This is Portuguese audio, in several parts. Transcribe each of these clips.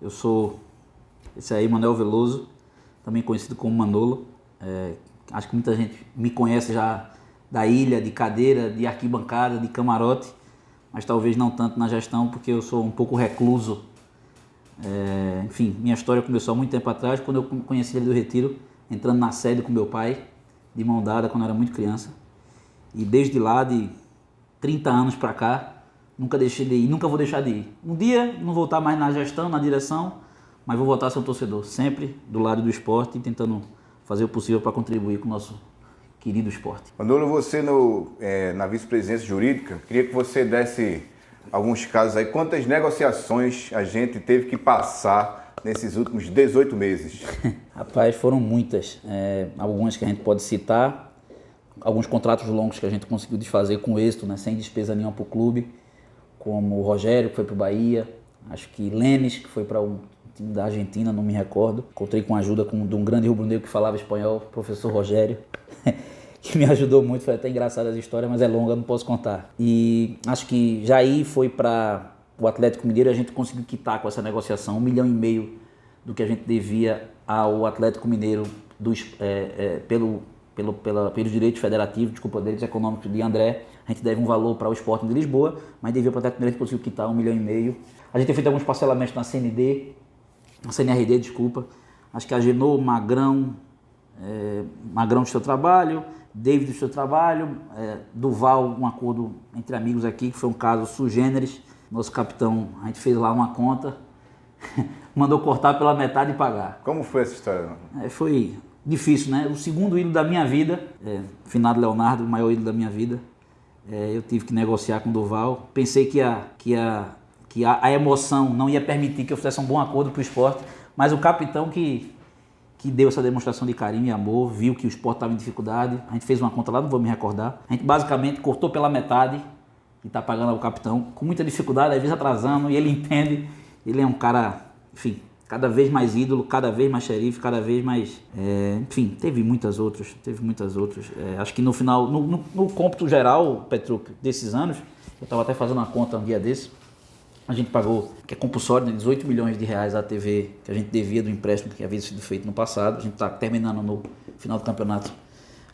Eu sou esse aí, Manuel Veloso, também conhecido como Manolo. Acho que muita gente me conhece já da ilha, de cadeira, de arquibancada, de camarote, mas talvez não tanto na gestão, porque eu sou um pouco recluso. Enfim, minha história começou há muito tempo atrás, quando eu conheci ele do Retiro, entrando na sede com meu pai, de mão dada, quando eu era muito criança. E desde lá, de 30 anos para cá, nunca deixei de ir, nunca vou deixar de ir. Um dia não vou estar mais na gestão, na direção, mas vou voltar a ser um torcedor, sempre do lado do esporte, tentando fazer o possível para contribuir com o nosso querido esporte. Manolo, você na vice-presidência jurídica, queria que você desse alguns casos aí. Quantas negociações a gente teve que passar nesses últimos 18 meses? Rapaz, foram muitas. Algumas que a gente pode citar, alguns contratos longos que a gente conseguiu desfazer com êxito, né, sem despesa nenhuma para o clube, como o Rogério, que foi para o Bahia, acho que Lenis, que foi para um time da Argentina, não me recordo. Encontrei com a ajuda de um grande rubro-negro que falava espanhol, o professor Rogério, que me ajudou muito. Foi até engraçada essa história, mas é longa, não posso contar. E acho que Jair foi para o Atlético Mineiro e a gente conseguiu quitar com essa negociação 1,5 milhão do que a gente devia ao Atlético Mineiro pelos direitos federativos, direitos econômicos de André. A gente deve um valor para o Sporting de Lisboa, mas devia para o Atlético Mineiro, a gente conseguiu quitar 1,5 milhão. A gente tem feito alguns parcelamentos na CNRD, desculpa. Acho que agenou Magrão do seu trabalho, David do seu trabalho, Duval, um acordo entre amigos aqui, que foi um caso sui generis. Nosso capitão, a gente fez lá uma conta, mandou cortar pela metade e pagar. Como foi essa história? Foi difícil, né? O segundo ídolo da minha vida, finado Leonardo, o maior ídolo da minha vida, eu tive que negociar com o Duval. Pensei que a emoção não ia permitir que eu fizesse um bom acordo para o esporte, mas o capitão que deu essa demonstração de carinho e amor, viu que o esporte estava em dificuldade, a gente fez uma conta lá, não vou me recordar, a gente basicamente cortou pela metade e está pagando ao capitão com muita dificuldade, às vezes atrasando, e ele entende, ele é um cara, enfim, cada vez mais ídolo, cada vez mais xerife, cada vez mais... enfim, teve muitas outras. Acho que no final, no cômputo geral, Petruc, desses anos, eu estava até fazendo uma conta um dia desse, a gente pagou, que é compulsório, né, 18 milhões de reais à TV, que a gente devia do empréstimo que havia sido feito no passado. A gente está terminando no final do campeonato,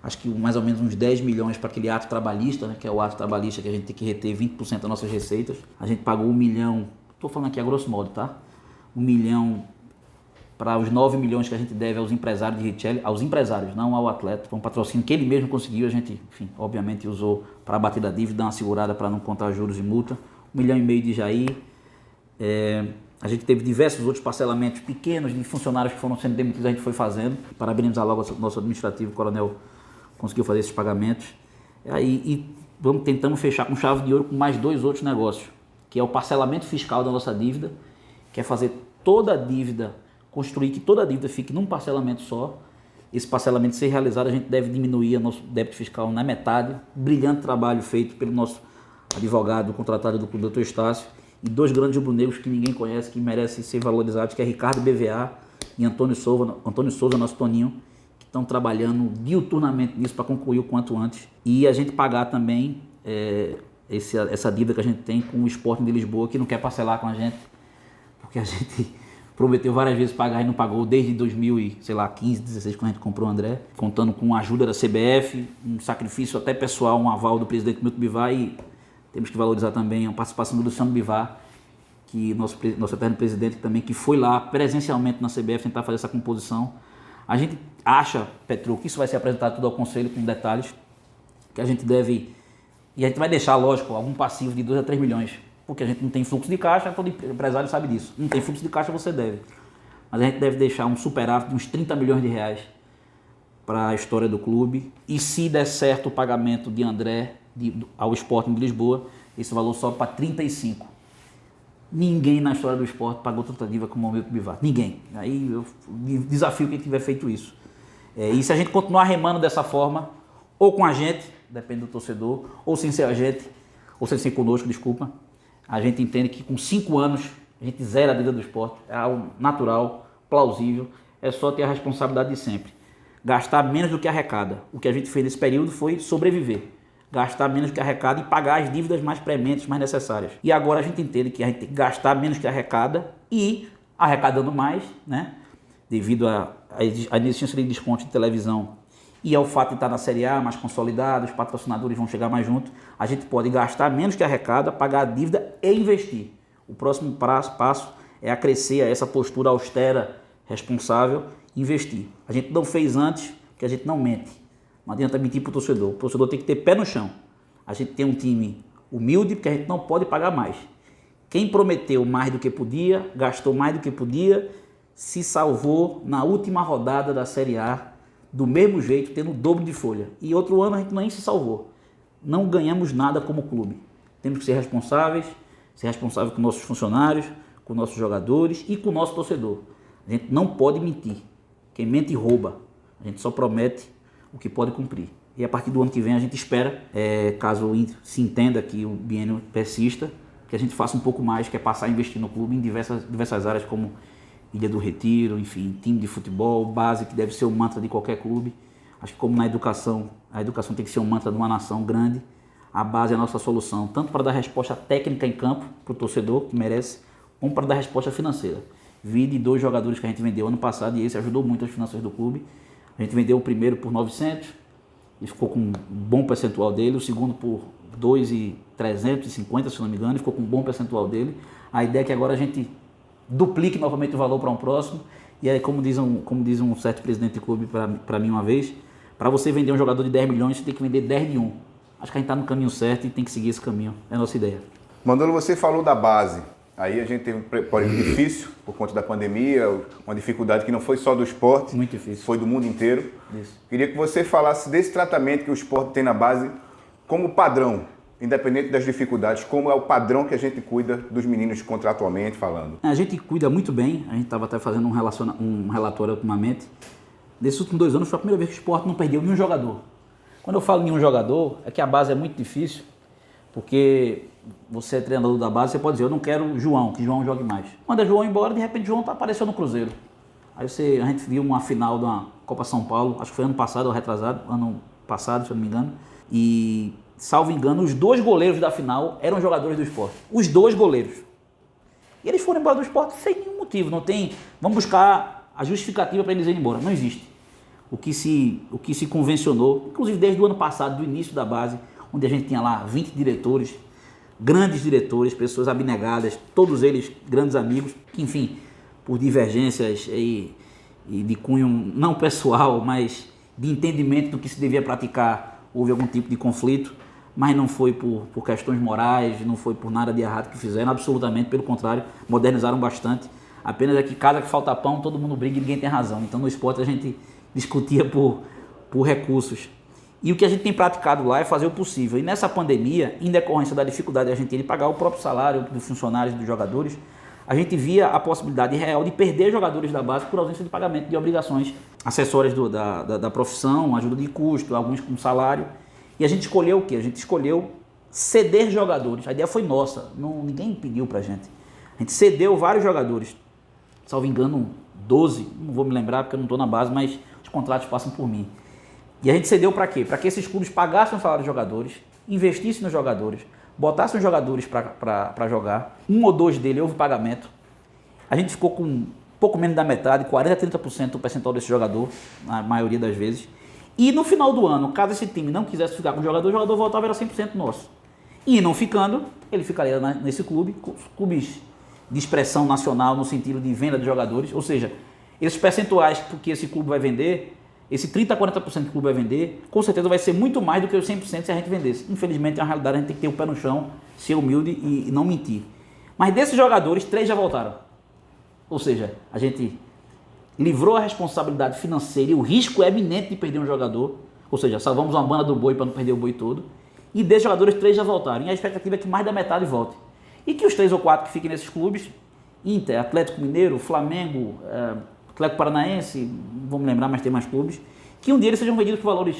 acho que mais ou menos uns 10 milhões para aquele ato trabalhista, né, que é o ato trabalhista que a gente tem que reter 20% das nossas receitas. A gente pagou 1 milhão, estou falando aqui a grosso modo, tá? 1 milhão para os 9 milhões que a gente deve aos empresários de Richelli, aos empresários, não ao atleta. Foi um patrocínio que ele mesmo conseguiu, a gente, enfim, obviamente usou para abater da dívida, dar uma segurada para não contar juros e multa. 1,5 milhão de Jair. A gente teve diversos outros parcelamentos pequenos de funcionários que foram sendo demitidos, a gente foi fazendo. Parabenizar logo o nosso administrativo, o coronel conseguiu fazer esses pagamentos. Tentamos fechar com chave de ouro com mais 2 outros negócios, que é o parcelamento fiscal da nossa dívida, que é fazer toda a dívida, construir que toda a dívida fique num parcelamento só. Esse parcelamento ser realizado, a gente deve diminuir o nosso débito fiscal na metade. Brilhante trabalho feito pelo nosso advogado contratado do Clube, Dr. Estácio, e 2 grandes rubro-negros que ninguém conhece, que merecem ser valorizados, que é Ricardo BVA e Antônio Souza, nosso Toninho, que estão trabalhando diuturnamente nisso para concluir o quanto antes. E a gente pagar também essa dívida que a gente tem com o Sporting de Lisboa, que não quer parcelar com a gente, porque a gente prometeu várias vezes pagar e não pagou desde 2015, 16, quando a gente comprou o André, contando com a ajuda da CBF, um sacrifício até pessoal, um aval do presidente Milton Bivar, e temos que valorizar também a participação do Luciano Bivar, que nosso eterno presidente também, que foi lá presencialmente na CBF tentar fazer essa composição. A gente acha, Petruc, que isso vai ser apresentado tudo ao Conselho com detalhes, que a gente deve, e a gente vai deixar, lógico, algum passivo de 2 a 3 milhões, porque a gente não tem fluxo de caixa, todo empresário sabe disso. Não tem fluxo de caixa, você deve. Mas a gente deve deixar um superávit de uns 30 milhões de reais para a história do clube. E se der certo o pagamento de André ao Sporting de Lisboa, esse valor sobe para 35. Ninguém na história do esporte pagou tanta dívida como o Milton Bivar. Ninguém. Aí eu desafio quem tiver feito isso. E se a gente continuar remando dessa forma, ou com a gente, depende do torcedor, ou sem ser a gente, ou sem ser conosco, desculpa, a gente entende que com 5 anos a gente zera a dívida do esporte. É algo natural, plausível, é só ter a responsabilidade de sempre. Gastar menos do que arrecada. O que a gente fez nesse período foi sobreviver. Gastar menos do que arrecada e pagar as dívidas mais prementes, mais necessárias. E agora a gente entende que a gente tem que gastar menos que arrecada e arrecadando mais, né? Devido à inexistência de desconto de televisão e ao fato de estar na Série A mais consolidado, os patrocinadores vão chegar mais junto, a gente pode gastar menos que arrecada, pagar a dívida e investir. O próximo passo é acrescer a essa postura austera, responsável, investir. A gente não fez antes, porque a gente não mente. Não adianta mentir para o torcedor. O torcedor tem que ter pé no chão. A gente tem um time humilde, porque a gente não pode pagar mais. Quem prometeu mais do que podia, gastou mais do que podia, se salvou na última rodada da Série A, do mesmo jeito, tendo o dobro de folha. E outro ano a gente nem se salvou. Não ganhamos nada como clube. Temos que ser responsáveis com nossos funcionários, com nossos jogadores e com o nosso torcedor. A gente não pode mentir. Quem mente rouba. A gente só promete o que pode cumprir. E a partir do ano que vem a gente espera, caso se entenda que o biênio persista, que a gente faça um pouco mais, que é passar a investir no clube em diversas áreas, como Ilha do Retiro, enfim, time de futebol, base, que deve ser o mantra de qualquer clube. Acho que como na educação, a educação tem que ser um mantra de uma nação grande, a base é a nossa solução, tanto para dar resposta técnica em campo, para o torcedor, que merece, como para dar resposta financeira. Vi de 2 jogadores que a gente vendeu ano passado, e esse ajudou muito as finanças do clube. A gente vendeu o primeiro por 900, e ficou com um bom percentual dele, o segundo por 2.350, se não me engano, e ficou com um bom percentual dele. A ideia é que agora a gente duplique novamente o valor para um próximo, e aí como diz um certo presidente de clube para mim uma vez, para você vender um jogador de 10 milhões, você tem que vender 10 de um. Acho que a gente está no caminho certo e tem que seguir esse caminho, é a nossa ideia. Manolo, você falou da base, aí a gente teve um período difícil por conta da pandemia, uma dificuldade que não foi só do esporte, muito difícil, foi do mundo inteiro. Isso. Queria que você falasse desse tratamento que o esporte tem na base como padrão, independente das dificuldades, como é o padrão que a gente cuida dos meninos contratualmente falando. A gente cuida muito bem, a gente estava até fazendo um relatório ultimamente. Nesses últimos 2 anos foi a primeira vez que o esporte não perdeu nenhum jogador. Quando eu falo nenhum jogador, é que a base é muito difícil, porque você é treinador da base, você pode dizer, eu não quero o João, que João jogue mais. Manda João embora, de repente João apareceu no Cruzeiro. Aí a gente viu uma final da Copa São Paulo, acho que foi ano passado ou retrasado, ano passado, se eu não me engano, e salvo engano, os 2 goleiros da final eram jogadores do esporte. Os 2 goleiros. E eles foram embora do esporte sem nenhum motivo. Não tem, vamos buscar a justificativa para eles irem embora. Não existe. O que se convencionou, inclusive desde o ano passado, do início da base, onde a gente tinha lá 20 diretores, grandes diretores, pessoas abnegadas, todos eles grandes amigos, que enfim, por divergências e de cunho não pessoal, mas de entendimento do que se devia praticar, houve algum tipo de conflito. Mas não foi por questões morais, não foi por nada de errado que fizeram, absolutamente, pelo contrário, modernizaram bastante. Apenas é que casa que falta pão, todo mundo briga e ninguém tem razão. Então no esporte a gente discutia por recursos. E o que a gente tem praticado lá é fazer o possível. E nessa pandemia, em decorrência da dificuldade de a gente ter de pagar o próprio salário dos funcionários e dos jogadores, a gente via a possibilidade real de perder jogadores da base por ausência de pagamento de obrigações acessórias da profissão, ajuda de custo, alguns com salário. E a gente escolheu o quê? A gente escolheu ceder jogadores. A ideia foi nossa, ninguém pediu pra gente. A gente cedeu vários jogadores. Salvo engano, 12, não vou me lembrar porque eu não estou na base, mas os contratos passam por mim. E a gente cedeu para quê? Para que esses clubes pagassem o salário dos jogadores, investissem nos jogadores, botassem os jogadores para jogar. 1 ou 2 deles houve pagamento. A gente ficou com um pouco menos da metade, 40% a 30% do percentual desse jogador, na maioria das vezes. E no final do ano, caso esse time não quisesse ficar com o jogador voltava, era 100% nosso. E não ficando, ele ficaria nesse clube, clubes de expressão nacional no sentido de venda de jogadores, ou seja, esses percentuais que esse clube vai vender, esse 30% a 40% que o clube vai vender, com certeza vai ser muito mais do que os 100% se a gente vendesse. Infelizmente, é uma realidade, a gente tem que ter o pé no chão, ser humilde e não mentir. Mas desses jogadores, 3 já voltaram. Ou seja, a gente livrou a responsabilidade financeira e o risco é eminente de perder um jogador, ou seja, salvamos uma banda do boi para não perder o boi todo, e desses jogadores 3 já voltaram, e a expectativa é que mais da metade volte. E que os 3 ou 4 que fiquem nesses clubes, Inter, Atlético Mineiro, Flamengo, Atlético Paranaense, não vou me lembrar, mas tem mais clubes, que um dia eles sejam vendidos por valores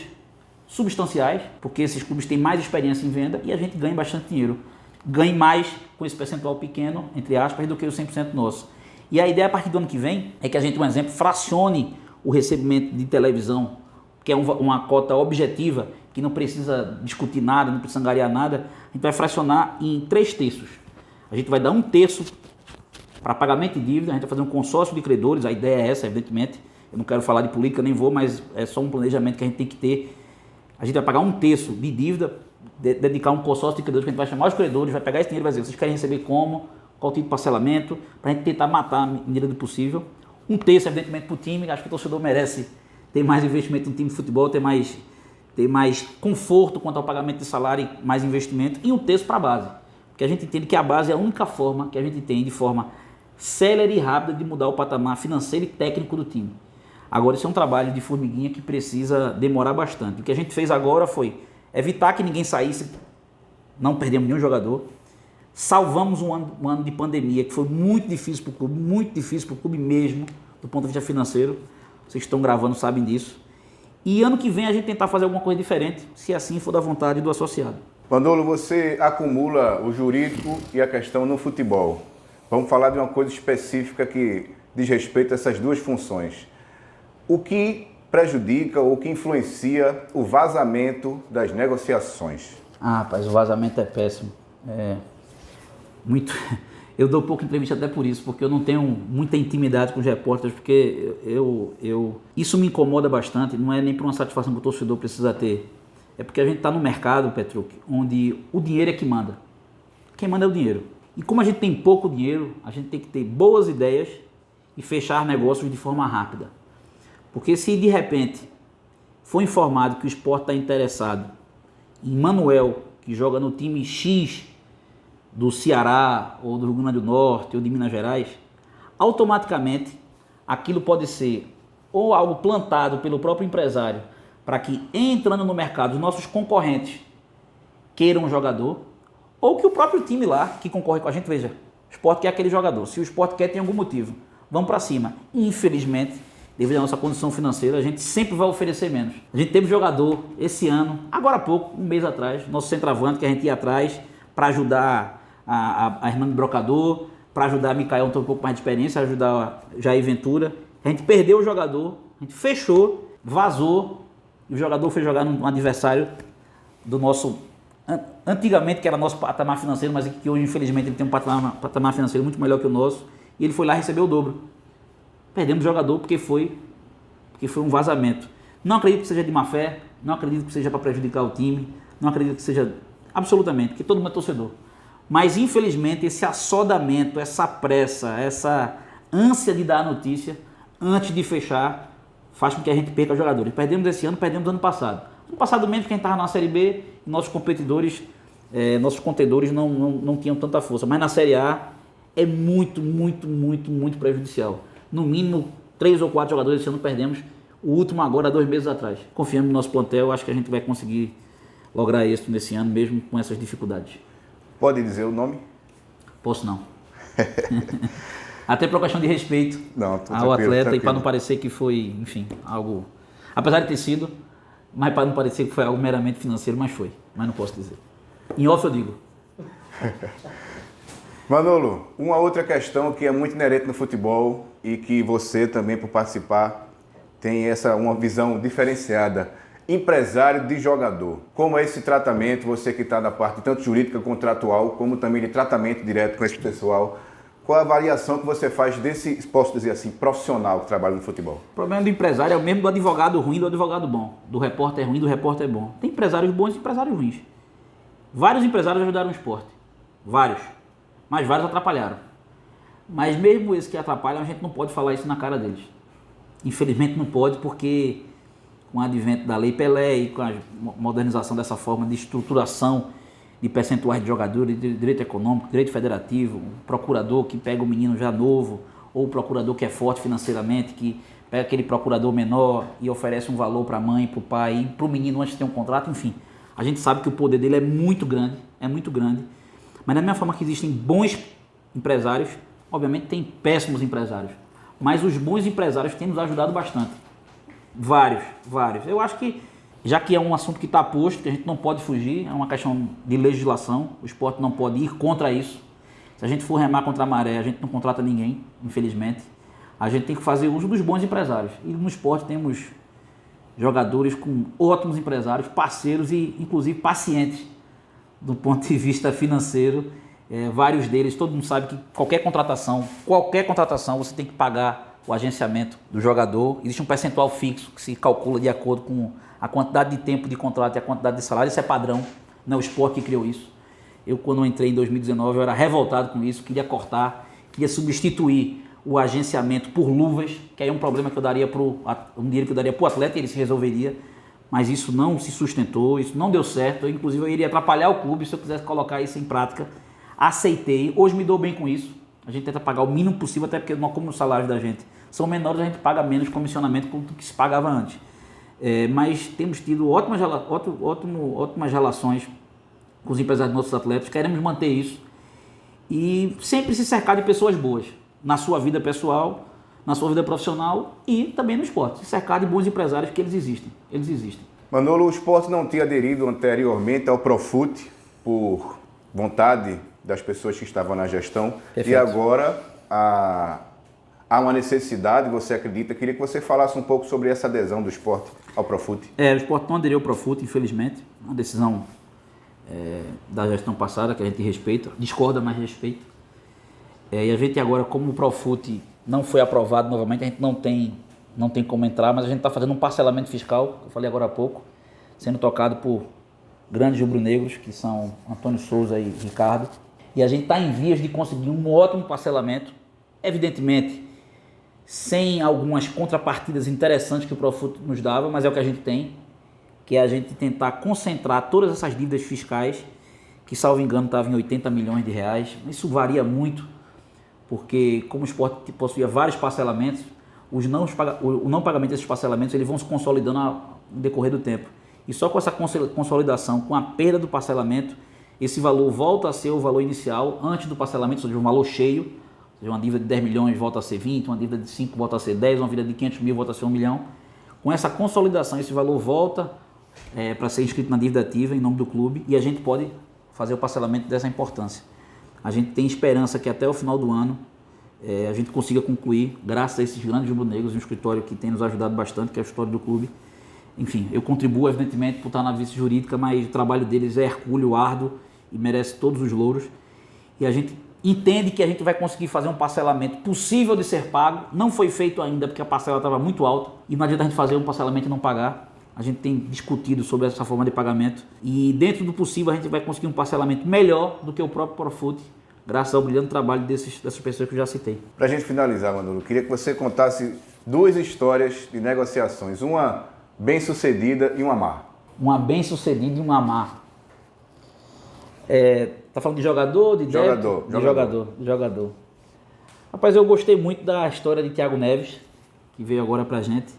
substanciais, porque esses clubes têm mais experiência em venda e a gente ganha bastante dinheiro. Ganhe mais com esse percentual pequeno, entre aspas, do que o 100% nosso. E a ideia a partir do ano que vem é que a gente, um exemplo, fracione o recebimento de televisão, que é uma cota objetiva, que não precisa discutir nada, não precisa angariar nada. A gente vai fracionar em 3 terços. A gente vai dar 1/3 Para pagamento de dívida, a gente vai fazer um consórcio de credores, a ideia é essa, evidentemente. Eu não quero falar de política, nem vou, mas é só um planejamento que a gente tem que ter. A gente vai pagar 1/3 de dívida, dedicar um consórcio de credores, que a gente vai chamar os credores, vai pegar esse dinheiro e vai dizer, vocês querem receber como, qual tipo de parcelamento, para a gente tentar matar a medida do possível. 1/3, evidentemente, para o time. Acho que o torcedor merece ter mais investimento no time de futebol, ter mais conforto quanto ao pagamento de salário e mais investimento. E 1/3 para a base. Porque a gente entende que a base é a única forma que a gente tem de forma célere e rápida de mudar o patamar financeiro e técnico do time. Agora, isso é um trabalho de formiguinha que precisa demorar bastante. O que a gente fez agora foi evitar que ninguém saísse, não perdemos nenhum jogador. Salvamos um ano de pandemia que foi muito difícil para o clube, muito difícil para o clube mesmo, do ponto de vista financeiro. Vocês estão gravando, sabem disso. E ano que vem a gente tentar fazer alguma coisa diferente, se assim for da vontade do associado. Manolo, você acumula o jurídico e a questão no futebol. Vamos falar de uma coisa específica que diz respeito a essas duas funções. O que prejudica ou que influencia o vazamento das negociações? Rapaz, o vazamento é péssimo. Eu dou pouca entrevista até por isso, porque eu não tenho muita intimidade com os repórteres, porque isso me incomoda bastante, não é nem por uma satisfação que o torcedor precisa ter. É porque a gente está no mercado, Petruc, onde o dinheiro é que manda. Quem manda é o dinheiro. E como a gente tem pouco dinheiro, a gente tem que ter boas ideias e fechar negócios de forma rápida. Porque se de repente for informado que o Sport está interessado em Manuel, que joga no time X do Ceará, ou do Rio Grande do Norte, ou de Minas Gerais, automaticamente aquilo pode ser ou algo plantado pelo próprio empresário para que, entrando no mercado, os nossos concorrentes queiram um jogador, ou que o próprio time lá, que concorre com a gente, veja, o Sport quer aquele jogador. Se o Sport quer, tem algum motivo. Vamos para cima. Infelizmente, devido à nossa condição financeira, a gente sempre vai oferecer menos. A gente teve jogador esse ano, agora há pouco, um mês atrás, nosso centroavante, que a gente ia atrás para ajudar a Hernando Brocador, para ajudar a Micael, um pouco mais de experiência, ajudar Jair Ventura. A gente perdeu o jogador, a gente fechou, vazou, e o jogador foi jogar num adversário do nosso, antigamente que era nosso patamar financeiro, mas que hoje infelizmente ele tem um patamar financeiro muito melhor que o nosso, e ele foi lá e recebeu o dobro. Perdemos o jogador porque foi um vazamento. Não acredito que seja de má fé, não acredito que seja para prejudicar o time, não acredito que seja absolutamente, porque todo mundo é torcedor. Mas infelizmente esse assodamento, essa pressa, essa ânsia de dar a notícia antes de fechar, faz com que a gente perca jogadores. Perdemos esse ano, perdemos ano passado. Ano passado mesmo que a gente estava na Série B, nossos competidores, nossos contendores não tinham tanta força. Mas na Série A é muito prejudicial. No mínimo 3 ou 4 jogadores esse ano perdemos. O último agora, 2 meses atrás. Confiamos no nosso plantel, acho que a gente vai conseguir lograr êxito nesse ano, mesmo com essas dificuldades. Pode dizer o nome? Posso não. Até por questão de respeito ao atleta e para não parecer que foi, enfim, algo... Apesar de ter sido, mas para não parecer que foi algo meramente financeiro, mas foi. Mas não posso dizer. Em off eu digo. Manolo, uma outra questão que é muito inerente no futebol e que você também, por participar, tem uma visão diferenciada. Empresário de jogador. Como é esse tratamento, você que está na parte tanto jurídica, contratual, como também de tratamento direto com esse pessoal, qual a avaliação que você faz desse, posso dizer assim, profissional que trabalha no futebol? O problema do empresário é o mesmo do advogado ruim e do advogado bom. Do repórter ruim e do repórter bom. Tem empresários bons e empresários ruins. Vários empresários ajudaram o esporte. Vários. Mas vários atrapalharam. Mas mesmo esses que atrapalham, a gente não pode falar isso na cara deles. Infelizmente não pode, porque com o advento da Lei Pelé e com a modernização dessa forma de estruturação de percentuais de jogadores, de direito econômico, direito federativo, um procurador que pega o menino já novo, ou o procurador que é forte financeiramente, que pega aquele procurador menor e oferece um valor para a mãe, para o pai, e para o menino antes de ter um contrato, enfim. A gente sabe que o poder dele é muito grande, mas da mesma forma que existem bons empresários, obviamente tem péssimos empresários, mas os bons empresários têm nos ajudado bastante. Vários. Eu acho que, já que é um assunto que está posto, que a gente não pode fugir, é uma questão de legislação, o esporte não pode ir contra isso. Se a gente for remar contra a maré, a gente não contrata ninguém, infelizmente. A gente tem que fazer uso dos bons empresários. E no esporte temos jogadores com ótimos empresários, parceiros e inclusive pacientes do ponto de vista financeiro Vários deles, todo mundo sabe que qualquer contratação você tem que pagar o agenciamento do jogador. Existe um percentual fixo que se calcula de acordo com a quantidade de tempo de contrato e a quantidade de salário. Isso é padrão, não é o Sport que criou isso. Eu, quando entrei em 2019, eu era revoltado com isso, queria cortar, queria substituir o agenciamento por luvas, que aí é um problema que eu daria um dinheiro que eu daria para o atleta e ele se resolveria, mas isso não se sustentou, isso não deu certo, inclusive eu iria atrapalhar o clube se eu quisesse colocar isso em prática. Aceitei, hoje me dou bem com isso, a gente tenta pagar o mínimo possível, até porque como os salários da gente são menores, a gente paga menos comissionamento do que se pagava antes. Mas temos tido ótimas relações com os empresários dos nossos atletas, queremos manter isso e sempre se cercar de pessoas boas na sua vida pessoal, na sua vida profissional e também no esporte, se cercar de bons empresários, que eles existem. Manolo, o Sport não tinha aderido anteriormente ao Profut por vontade das pessoas que estavam na gestão. Perfeito. E agora há uma necessidade, você acredita? Queria que você falasse um pouco sobre essa adesão do Sport ao Profut. O Sport não aderiu ao Profut, infelizmente, uma decisão da gestão passada, que a gente respeita, discorda, mas respeita. E a gente agora, como o Profut não foi aprovado novamente, a gente não tem como entrar, mas a gente está fazendo um parcelamento fiscal, que eu falei agora há pouco, sendo tocado por grandes rubro-negros, que são Antônio Souza e Ricardo, e a gente está em vias de conseguir um ótimo parcelamento, evidentemente, sem algumas contrapartidas interessantes que o Profut nos dava, mas é o que a gente tem, que é a gente tentar concentrar todas essas dívidas fiscais, que, salvo engano, estavam em 80 milhões de reais. Isso varia muito, porque como o Sport possuía vários parcelamentos, o não pagamento desses parcelamentos eles vão se consolidando no decorrer do tempo. E só com essa consolidação, com a perda do parcelamento, esse valor volta a ser o valor inicial antes do parcelamento, ou seja, um valor cheio, ou seja, uma dívida de 10 milhões volta a ser 20, uma dívida de 5 volta a ser 10, uma dívida de 500 mil volta a ser 1 milhão. Com essa consolidação, esse valor volta para ser inscrito na dívida ativa em nome do clube e a gente pode fazer o parcelamento dessa importância. A gente tem esperança que até o final do ano a gente consiga concluir, graças a esses grandes rubro-negros, um escritório que tem nos ajudado bastante, que é o escritório do clube. Enfim, eu contribuo evidentemente por estar na vice-jurídica, mas o trabalho deles é hercúleo, árduo e merece todos os louros. E a gente entende que a gente vai conseguir fazer um parcelamento possível de ser pago. Não foi feito ainda porque a parcela estava muito alta e não adianta a gente fazer um parcelamento e não pagar. A gente tem discutido sobre essa forma de pagamento e dentro do possível a gente vai conseguir um parcelamento melhor do que o próprio Profut, graças ao brilhante trabalho dessas pessoas que eu já citei. Para a gente finalizar, Manolo, queria que você contasse duas histórias de negociações, uma bem-sucedida e uma má. Uma bem-sucedida e uma má. Tá falando de jogador, de débito? De jogador. Rapaz, eu gostei muito da história de Thiago Neves, que veio agora pra gente.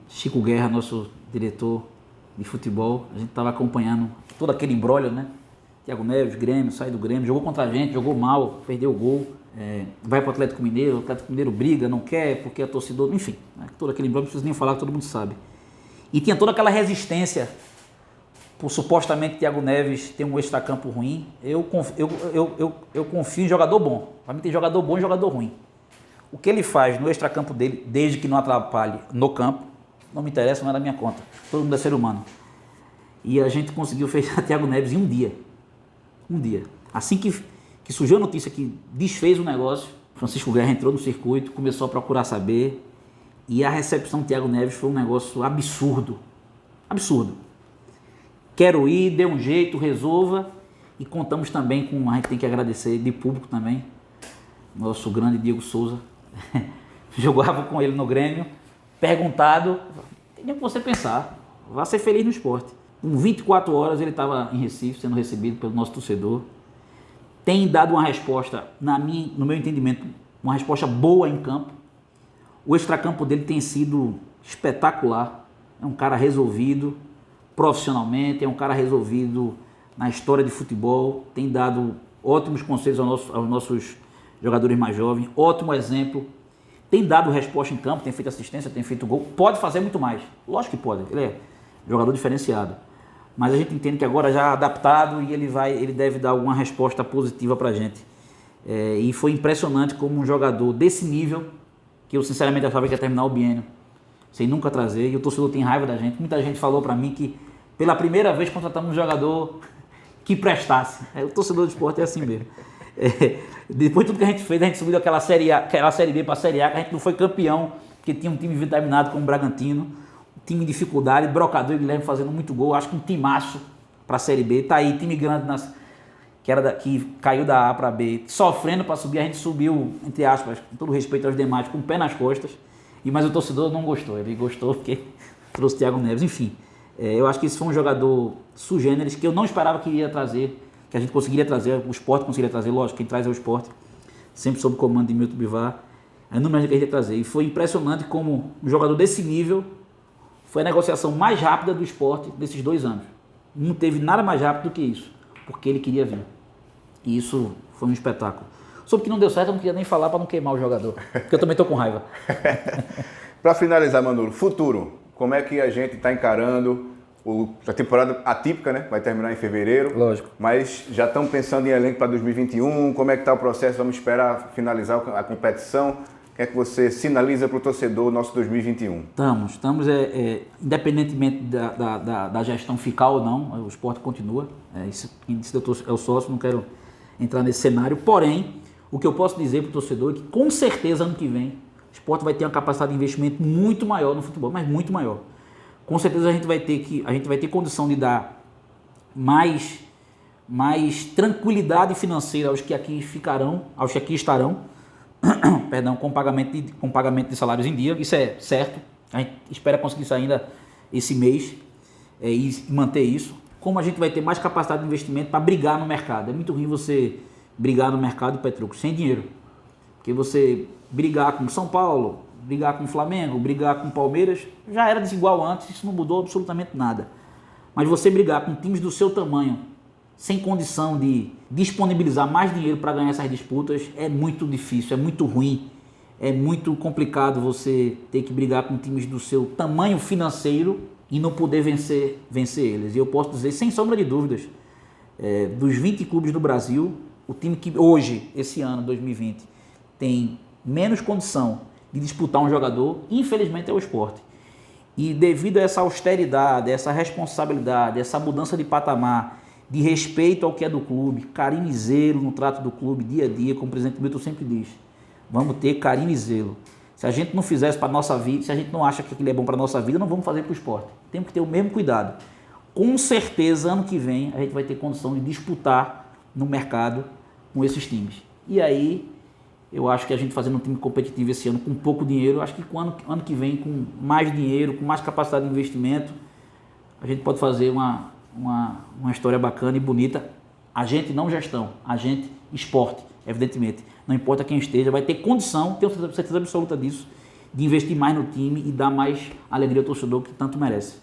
Chico Guerra, nosso diretor de futebol, a gente estava acompanhando todo aquele imbróglio, né? Thiago Neves, Grêmio, sai do Grêmio, jogou contra a gente, jogou mal, perdeu o gol, vai para o Atlético Mineiro, o Atlético Mineiro briga, não quer, porque é torcedor, enfim, né? Todo aquele imbróglio, não preciso nem falar, que todo mundo sabe. E tinha toda aquela resistência por supostamente Thiago Neves ter um extracampo ruim. Eu confio em jogador bom. Para mim tem jogador bom e jogador ruim. O que ele faz no extracampo dele, desde que não atrapalhe no campo, não me interessa, não é da minha conta. Todo mundo é ser humano. E a gente conseguiu fechar Thiago Neves em um dia. Um dia. Assim que surgiu a notícia que desfez o negócio, Francisco Guerra entrou no circuito, começou a procurar saber, e a recepção de Thiago Neves foi um negócio absurdo. Absurdo. Quero ir, dê um jeito, resolva. E contamos também com, a gente tem que agradecer de público também, nosso grande Diego Souza. Jogava com ele no Grêmio, perguntado, tem o que você pensar, vá ser feliz no esporte. Com 24 horas ele estava em Recife, sendo recebido pelo nosso torcedor. Tem dado uma resposta, no meu entendimento, uma resposta boa em campo. O extracampo dele tem sido espetacular. É um cara resolvido profissionalmente, é um cara resolvido na história de futebol, tem dado ótimos conselhos aos nossos jogadores mais jovens, ótimo exemplo, tem dado resposta em campo, tem feito assistência, tem feito gol, pode fazer muito mais, lógico que pode, ele é jogador diferenciado, mas a gente entende que agora já adaptado e ele deve dar alguma resposta positiva pra gente. E foi impressionante como um jogador desse nível, que eu sinceramente achava que ia terminar o biênio, sem nunca trazer, e o torcedor tem raiva da gente. Muita gente falou pra mim que pela primeira vez contratamos um jogador que prestasse. O torcedor do esporte é assim mesmo. Depois de tudo que a gente fez, a gente subiu daquela série B para a Série A, que a gente não foi campeão, porque tinha um time vitaminado como o Bragantino, um time em dificuldade, Brocador e Guilherme fazendo muito gol, acho que um timaço para a Série B. Tá aí, time grande que caiu da A para B, sofrendo para subir, a gente subiu, entre aspas, com todo respeito aos demais, com o pé nas costas, mas o torcedor não gostou, ele gostou porque trouxe o Thiago Neves, enfim. Eu acho que esse foi um jogador sui generis que eu não esperava que iria trazer, que a gente conseguiria trazer, o Sport conseguiria trazer, lógico, quem traz é o Sport, sempre sob o comando de Milton Bivar, eu não imaginei que ele ia trazer, e foi impressionante como um jogador desse nível foi a negociação mais rápida do Sport desses 2 anos. Não teve nada mais rápido do que isso, porque ele queria vir. E isso foi um espetáculo. Sobre que não deu certo, eu não queria nem falar para não queimar o jogador, porque eu também estou com raiva. Para finalizar, Manolo, futuro, como é que a gente está encarando a temporada atípica, né? Vai terminar em fevereiro. Lógico. Mas já estão pensando em elenco para 2021, como é que está o processo? Vamos esperar finalizar a competição. O que é que você sinaliza para o torcedor nosso 2021? Estamos independentemente da gestão ficar ou não, o Sport continua. Quem disse é o sócio, não quero entrar nesse cenário. Porém, o que eu posso dizer para o torcedor é que com certeza ano que vem o Sport vai ter uma capacidade de investimento muito maior no futebol, mas muito maior. Com certeza a gente vai ter condição de dar mais tranquilidade financeira aos que aqui estarão, perdão, com pagamento de salários em dia, isso é certo, a gente espera conseguir isso ainda esse mês e manter isso. Como a gente vai ter mais capacidade de investimento para brigar no mercado. É muito ruim você brigar no mercado, Petrucco, sem dinheiro, porque você brigar com São Paulo, brigar com o Flamengo, brigar com o Palmeiras, já era desigual antes, isso não mudou absolutamente nada. Mas você brigar com times do seu tamanho, sem condição de disponibilizar mais dinheiro para ganhar essas disputas, é muito difícil, é muito ruim, é muito complicado você ter que brigar com times do seu tamanho financeiro e não poder vencer eles. E eu posso dizer, sem sombra de dúvidas, dos 20 clubes do Brasil, o time que hoje, esse ano, 2020, tem menos condição de disputar um jogador, infelizmente é o Sport. E devido a essa austeridade, essa responsabilidade, essa mudança de patamar, de respeito ao que é do clube, carinho e zelo no trato do clube, dia a dia, como o presidente Milton sempre diz, vamos ter carinho e zelo. Se a gente não fizer isso para a nossa vida, se a gente não acha que aquilo é bom para a nossa vida, não vamos fazer para o Sport. Temos que ter o mesmo cuidado. Com certeza, ano que vem, a gente vai ter condição de disputar no mercado com esses times. E aí, eu acho que a gente fazendo um time competitivo esse ano com pouco dinheiro, acho que com ano que vem, com mais dinheiro, com mais capacidade de investimento, a gente pode fazer uma história bacana e bonita. A gente não gestão, a gente esporte, evidentemente. Não importa quem esteja, vai ter condição, tenho certeza absoluta disso, de investir mais no time e dar mais alegria ao torcedor que tanto merece.